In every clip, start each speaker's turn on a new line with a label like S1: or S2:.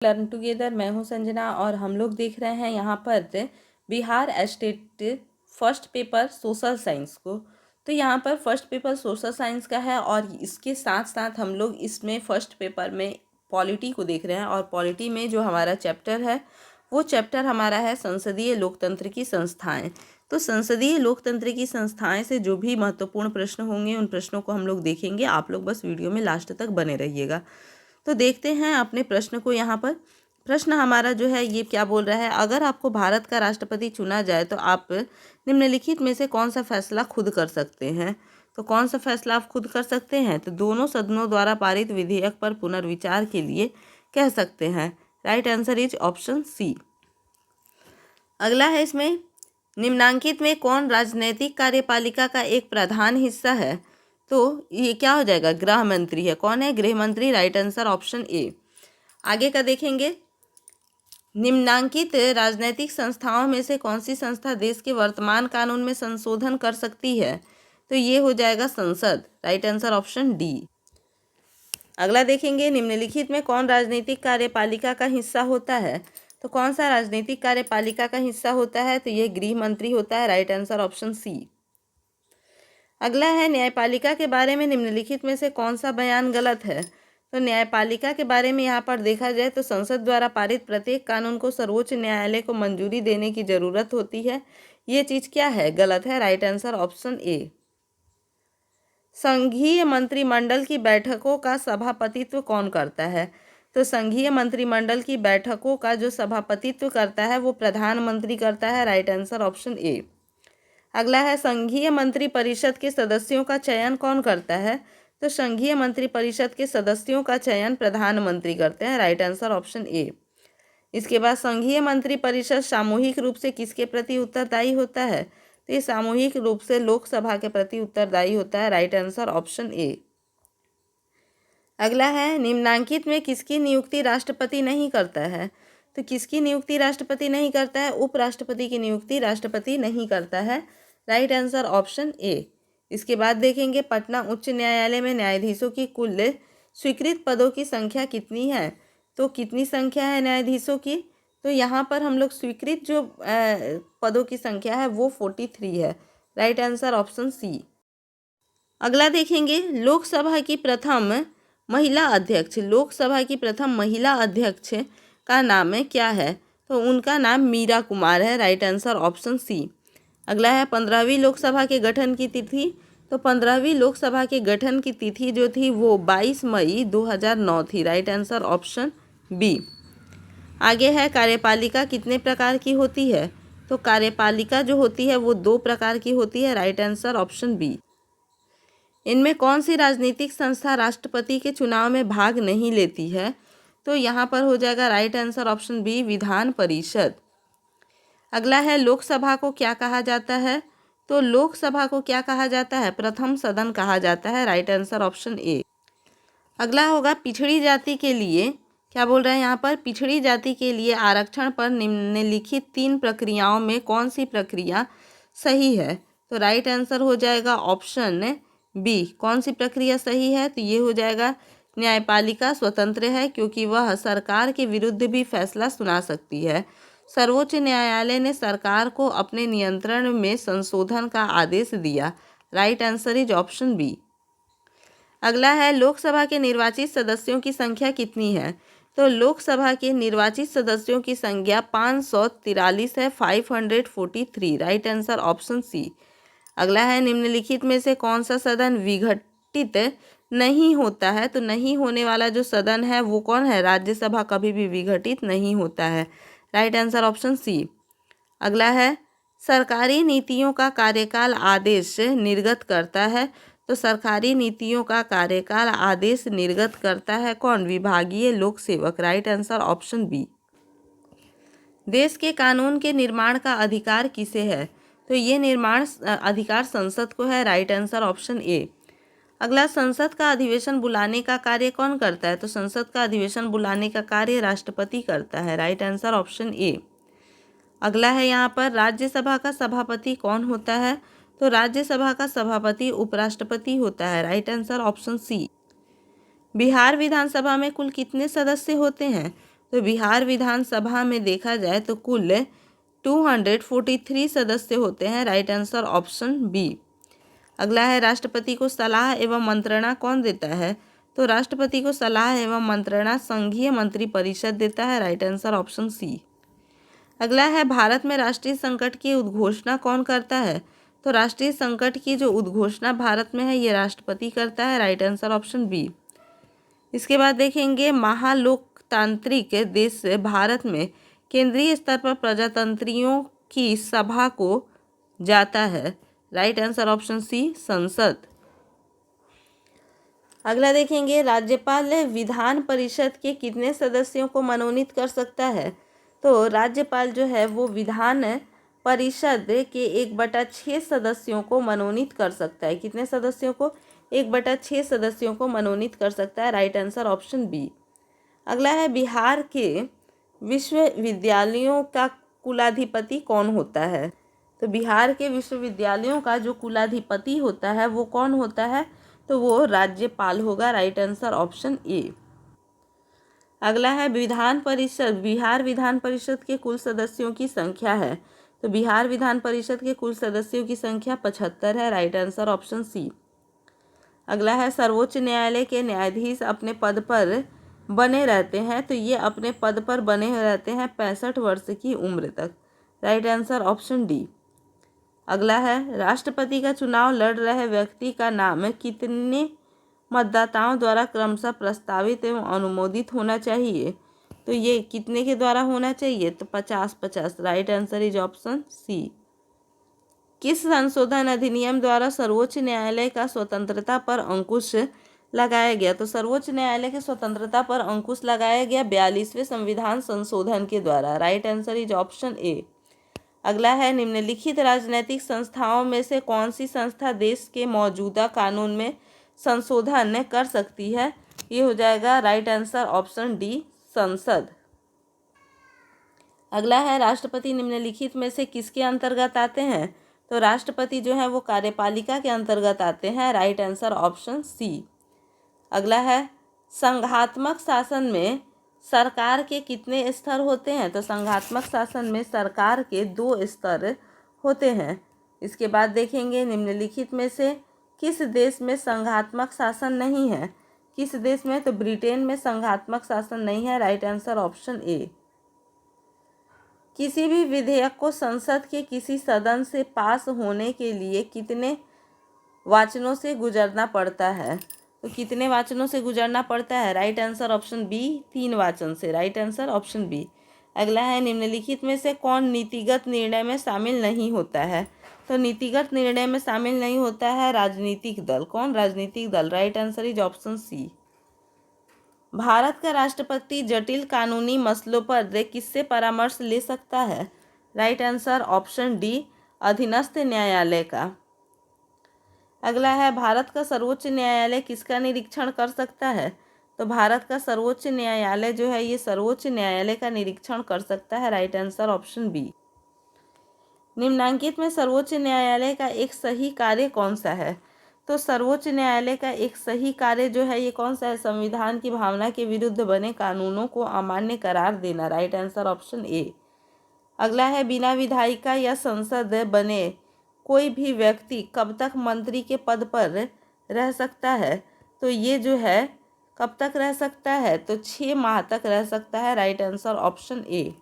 S1: Learn together. मैं हूं संजना और हम लोग देख रहे हैं यहाँ पर Bihar state first paper social science को। तो यहाँ पर फर्स्ट पेपर सोशल साइंस का है और इसके साथ साथ हम लोग इसमें फर्स्ट पेपर में पॉलिटी को देख रहे हैं। और पॉलिटी में जो हमारा चैप्टर है वो चैप्टर हमारा है संसदीय लोकतंत्र की संस्थाएं। तो संसदीय लोकतंत्र की संस्थाएं से जो भी महत्वपूर्ण प्रश्न होंगे उन प्रश्नों को हम लोग देखेंगे। आप लोग बस वीडियो में लास्ट तक बने रहिएगा। तो देखते हैं अपने प्रश्न को। यहाँ पर प्रश्न हमारा जो है ये क्या बोल रहा है, अगर आपको भारत का राष्ट्रपति चुना जाए तो आप निम्नलिखित में से कौन सा फैसला खुद कर सकते हैं। तो कौन सा फैसला आप खुद कर सकते हैं, तो दोनों सदनों द्वारा पारित विधेयक पर पुनर्विचार के लिए कह सकते हैं। Right answer is option C. अगला है इसमें निम्नांकित में कौन राजनैतिक कार्यपालिका का एक प्रधान हिस्सा है। तो ये क्या हो जाएगा, गृह मंत्री है। कौन है, गृह मंत्री। Right answer option A. आगे का देखेंगे, निम्नांकित राजनैतिक संस्थाओं में से कौन सी संस्था देश के वर्तमान कानून में संशोधन कर सकती है। तो ये हो जाएगा संसद। Right answer option D. अगला देखेंगे, निम्नलिखित में कौन राजनीतिक कार्यपालिका का हिस्सा होता है। तो कौन सा राजनीतिक कार्यपालिका का हिस्सा होता है, तो यह गृह मंत्री होता है। Right answer option C. अगला है, न्यायपालिका के बारे में निम्नलिखित में से कौन सा बयान गलत है। तो न्यायपालिका के बारे में यहाँ पर देखा जाए तो संसद द्वारा पारित प्रत्येक कानून को सर्वोच्च न्यायालय को मंजूरी देने की जरूरत होती है। ये चीज़ क्या है, गलत है। Right answer option A. संघीय मंत्रिमंडल की बैठकों का सभापतित्व कौन करता है। तो संघीय मंत्रिमंडल की बैठकों का जो सभापतित्व करता है वो प्रधानमंत्री करता है। Right answer option A. अगला है, संघीय मंत्रिपरिषद के सदस्यों का चयन कौन करता है। तो संघीय मंत्रिपरिषद के सदस्यों का चयन प्रधानमंत्री करते हैं। Right answer option A. इसके बाद संघीय मंत्रिपरिषद सामूहिक रूप से किसके प्रति उत्तरदायी होता है। तो ये सामूहिक रूप से लोकसभा के प्रति उत्तरदायी होता है। Right answer option A. अगला है, निम्नांकित में किसकी नियुक्ति राष्ट्रपति नहीं करता है। तो किसकी नियुक्ति राष्ट्रपति नहीं करता है, उपराष्ट्रपति की नियुक्ति राष्ट्रपति नहीं करता है। Right answer option A. इसके बाद देखेंगे, पटना उच्च न्यायालय में न्यायाधीशों की कुल स्वीकृत पदों की संख्या कितनी है। तो कितनी संख्या है न्यायाधीशों की, तो यहाँ पर हम लोग स्वीकृत जो पदों की संख्या है वो 43 है। Right answer option C. अगला देखेंगे, लोकसभा की प्रथम महिला अध्यक्ष, लोकसभा की प्रथम महिला अध्यक्ष का नाम क्या है। तो उनका नाम मीरा कुमार है। Right answer option C. अगला है, 15वीं लोकसभा के गठन की तिथि। तो 15वीं लोकसभा के गठन की तिथि जो थी वो 22 मई 2009 थी। Right answer option B. आगे है, कार्यपालिका कितने प्रकार की होती है। तो कार्यपालिका जो होती है वो 2 प्रकार की होती है। Right answer option B. इनमें कौन सी राजनीतिक संस्था राष्ट्रपति के चुनाव में भाग नहीं लेती है। तो यहाँ पर हो जाएगा right answer option B, Vidhan Parishad. अगला है, लोकसभा को क्या कहा जाता है। तो लोकसभा को क्या कहा जाता है, प्रथम सदन कहा जाता है। Right answer option A. अगला होगा, पिछड़ी जाति के लिए क्या बोल रहे हैं यहाँ पर, पिछड़ी जाति के लिए आरक्षण पर निम्नलिखित 3 प्रक्रियाओं में कौन सी प्रक्रिया सही है। तो राइट आंसर हो जाएगा ऑप्शन बी। कौन सी प्रक्रिया सही है, तो ये हो जाएगा न्यायपालिका स्वतंत्र है क्योंकि वह सरकार के विरुद्ध भी फैसला सुना सकती है। सर्वोच्च न्यायालय ने सरकार को अपने नियंत्रण में संशोधन का आदेश दिया। Right answer is option B. अगला है, लोकसभा के निर्वाचित सदस्यों की संख्या कितनी है। तो लोकसभा के निर्वाचित सदस्यों की संख्या 543 है, 543। Right answer option C. अगला है, निम्नलिखित में से कौन सा सदन विघटित नहीं होता है। तो नहीं होने वाला जो सदन है वो कौन है, राज्यसभा कभी भी विघटित नहीं होता है। Right answer option C. अगला है, सरकारी नीतियों का कार्यकाल आदेश निर्गत करता है। तो सरकारी नीतियों का कार्यकाल आदेश निर्गत करता है कौन, विभागीय लोक सेवक। Right answer option B. देश के कानून के निर्माण का अधिकार किसे है। तो ये निर्माण अधिकार संसद को है। Right answer option A. अगला, संसद का अधिवेशन बुलाने का कार्य कौन करता है। तो संसद का अधिवेशन बुलाने का कार्य राष्ट्रपति करता है। Right answer option A. अगला है, यहाँ पर राज्यसभा का सभापति कौन होता है। तो राज्यसभा का सभापति उपराष्ट्रपति होता है। Right answer option C. Bihar विधानसभा में कुल कितने सदस्य होते हैं। तो बिहार विधानसभा में देखा जाए तो कुल 243 सदस्य होते हैं। Right answer option B. अगला है राष्ट्रपति को सलाह एवं मंत्रणा कौन देता है? तो राष्ट्रपति को सलाह एवं मंत्रणा संघीय मंत्रिपरिषद देता है। Right answer option C. अगला है भारत में राष्ट्रीय संकट की उद्घोषणा कौन करता है? तो राष्ट्रीय संकट की जो उद्घोषणा भारत में है ये राष्ट्रपति करता है। Right answer option B. इसके बाद देखेंगे महालोकतांत्रिक देश भारत में केंद्रीय स्तर पर प्रजातंत्रियों की सभा को जाता है। राइट आंसर ऑप्शन सी संसद। अगला देखेंगे राज्यपाल विधान परिषद के कितने सदस्यों को मनोनीत कर सकता है? तो राज्यपाल जो है वो विधान परिषद के 1/6 सदस्यों को मनोनीत कर सकता है। कितने सदस्यों को? 1/6 सदस्यों को मनोनीत कर सकता है। Right answer option B. अगला है बिहार के विश्वविद्यालयों का कुलाधिपति कौन होता है? तो बिहार के विश्वविद्यालयों का जो कुलाधिपति होता है वो कौन होता है? तो वो राज्यपाल होगा। Right answer option A. अगला है बिहार विधान परिषद के कुल सदस्यों की संख्या है। तो बिहार विधान परिषद के कुल सदस्यों की संख्या 75 है। Right answer option C. अगला है सर्वोच्च न्यायालय के न्यायाधीश अपने पद पर बने रहते हैं। तो ये अपने पद पर बने रहते हैं 65 वर्ष की उम्र तक। Right answer option D. अगला है राष्ट्रपति का चुनाव लड़ रहे व्यक्ति का नाम कितने मतदाताओं द्वारा क्रमशः प्रस्तावित एवं अनुमोदित होना चाहिए? तो ये कितने के द्वारा होना चाहिए? तो 50-50। Right answer is option C. किस संशोधन अधिनियम द्वारा सर्वोच्च न्यायालय का स्वतंत्रता पर अंकुश लगाया गया? तो सर्वोच्च न्यायालय की स्वतंत्रता पर अंकुश लगाया गया 42वें संविधान संशोधन के द्वारा। Right answer is option A. अगला है निम्नलिखित राजनीतिक संस्थाओं में से कौन सी संस्था देश के मौजूदा कानून में संशोधन कर सकती है? ये हो जाएगा राइट आंसर ऑप्शन डी संसद। अगला है राष्ट्रपति निम्नलिखित में से किसके अंतर्गत आते हैं? तो राष्ट्रपति जो है वो कार्यपालिका के अंतर्गत आते हैं। Right answer option C. अगला है संघात्मक शासन में सरकार के कितने स्तर होते हैं? तो संघात्मक शासन में सरकार के 2 स्तर होते हैं। इसके बाद देखेंगे निम्नलिखित में से किस देश में संघात्मक शासन नहीं है? किस देश में? तो ब्रिटेन में संघात्मक शासन नहीं है। Right answer option A. किसी भी विधेयक को संसद के किसी सदन से पास होने के लिए कितने वाचनों से गुजरना पड़ता है? तो कितने वाचनों से गुजरना पड़ता है? राइट आंसर ऑप्शन बी 3 वाचन से। Right answer option B. अगला है निम्नलिखित में से कौन नीतिगत निर्णय में शामिल नहीं होता है? तो नीतिगत निर्णय में शामिल नहीं होता है राजनीतिक दल। कौन? राजनीतिक दल। Right answer is option C. Bharat का राष्ट्रपति जटिल कानूनी मसलों पर किससे परामर्श ले सकता है? राइट आंसर ऑप्शन डी अधीनस्थ न्यायालय का। अगला है भारत का सर्वोच्च न्यायालय किसका निरीक्षण कर सकता है? तो भारत का सर्वोच्च न्यायालय जो है ये सर्वोच्च न्यायालय का निरीक्षण कर सकता है। Right answer option B. निम्नांकित में सर्वोच्च न्यायालय का एक सही कार्य कौन सा है? तो सर्वोच्च न्यायालय का एक सही कार्य जो है ये कौन सा है? संविधान की भावना के विरुद्ध बने कानूनों को अमान्य करार देना। Right answer option A. अगला है बिना विधायिका या संसद बने कोई भी व्यक्ति कब तक मंत्री के पद पर रह सकता है? तो ये जो है कब तक रह सकता है? तो 6 माह तक रह सकता है। Right answer option A.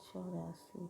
S1: 84